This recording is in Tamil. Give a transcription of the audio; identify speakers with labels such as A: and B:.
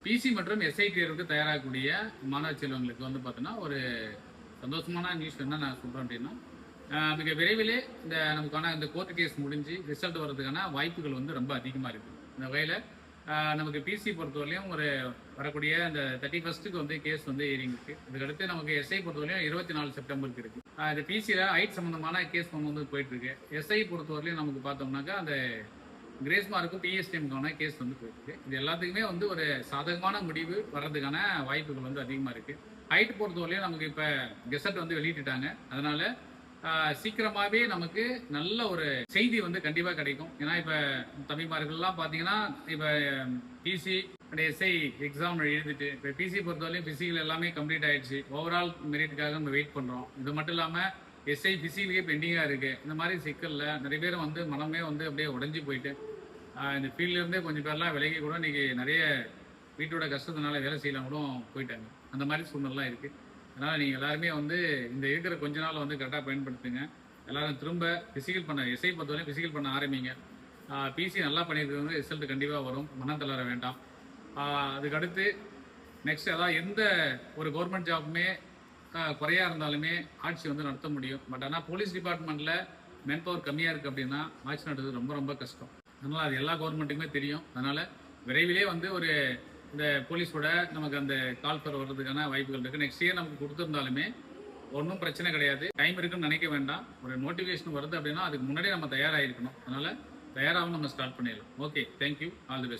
A: பிசி மற்றும் எஸ்ஐ தேர்வுக்கு தயாராகக்கூடிய மாணவ செல்வங்களுக்கு வந்து பார்த்தோன்னா ஒரு சந்தோஷமான நியூஸ் என்ன நான் சொல்கிறேன் அப்படின்னா மிக விரைவிலே இந்த நமக்கான இந்த கோர்ட் கேஸ் முடிஞ்சு ரிசல்ட் வர்றதுக்கான வாய்ப்புகள் வந்து ரொம்ப அதிகமாக இருக்குது. இந்த வகையில் நமக்கு பிசி பொறுத்தவரையிலையும் வரக்கூடிய அந்த 31க்கு வந்து கேஸ் வந்து ஏறிங்கிருக்கு. இதுக்கடுத்து நமக்கு எஸ்ஐ பொறுத்தவரையிலும் 24 செப்டம்பருக்கு இருக்குது. இந்த பிசியில் ஐட் சம்மந்தமான கேஸ் வந்து போயிட்டுருக்கு. எஸ்ஐ பொறுத்தவரையிலையும் நமக்கு பார்த்தோம்னாக்கா அந்த கிரேஸ் மார்க்கும் பிஎஸ்டிஎம்கான கேஸ் வந்து போயிருக்கு. இது எல்லாத்துக்குமே வந்து ஒரு சாதகமான முடிவு வர்றதுக்கான வாய்ப்புகள் வந்து அதிகமாக இருக்குது. ஹைட் பொறுத்தவரையிலையும் நமக்கு இப்போ கெசட் வந்து வெளியிட்டுட்டாங்க. அதனால சீக்கிரமாகவே நமக்கு நல்ல ஒரு செய்தி வந்து கண்டிப்பாக கிடைக்கும். ஏன்னா இப்போ தம்பிமார்கள்லாம் பார்த்தீங்கன்னா இப்போ பிசி அண்ட் எஸ்ஐ எக்ஸாம் எழுதிட்டு இப்போ பிசி பொறுத்தவரையும் பிசிக்கல் எல்லாமே கம்ப்ளீட் ஆயிடுச்சு. ஓவரால் மெரிட்டுக்காக நம்ம வெயிட் பண்ணுறோம். இது மட்டும் இல்லாமல் எஸ்ஐ பிசிக்கலுக்கே பெண்டிங்காக இருக்குது. இந்த மாதிரி சிக்கலில் நிறைய பேர் வந்து மனமே வந்து அப்படியே உடஞ்சி போயிட்டு இந்த ஃபீல்ட்லேருந்தே கொஞ்சம் பேர்லாம் விலகி கூட இன்றைக்கி நிறைய வீட்டோட கஷ்டத்தினால வேலை செய்யலாம் கூட போயிட்டாங்க. அந்த மாதிரி சூழ்நிலாம் இருக்குது. அதனால் நீங்கள் எல்லாருமே வந்து இந்த இருக்கிற கொஞ்ச நாள் வந்து கரெக்டாக பயன்படுத்துங்க. எல்லோரும் திரும்ப ஃபிசிக்கல் பண்ண எஸ்ஐ பொறுத்தவரையும் ஃபிசிக்கல் பண்ண ஆரம்பிங்க. பிசி நல்லா பண்ணியிருக்கிறது ரிசல்ட் கண்டிப்பாக வரும். மனம் தளர வேண்டாம். அதுக்கடுத்து நெக்ஸ்ட் அதாவது எந்த ஒரு கவர்மெண்ட் ஜாப்புமே குறையாக இருந்தாலுமே ஆட்சி வந்து நடத்த முடியும். பட் ஆனால் போலீஸ் டிபார்ட்மெண்ட்டில் மென் பவர் கம்மியாக இருக்குது அப்படின்னா ஆட்சி நடத்துறது ரொம்ப ரொம்ப கஷ்டம். அதனால் அது எல்லா கவர்மெண்ட்டுக்குமே தெரியும். அதனால் விரைவிலே வந்து ஒரு இந்த போலீஸோட நமக்கு அந்த கால் ஃபர் வர்றதுக்கான வாய்ப்புகள் இருக்குது. நெக்ஸ்ட் இயர் நமக்கு கொடுத்துருந்தாலுமே ஒன்றும் பிரச்சனை கிடையாது. டைம் இருக்குன்னு நினைக்க வேண்டாம். ஒரு நோட்டிஃபிகேஷன் வருது அப்படின்னா அதுக்கு முன்னாடியே நம்ம தயாராகிருக்கணும். அதனால் தயாராகவும் நம்ம ஸ்டார்ட் பண்ணிடலாம். Okay, thank you, all the best.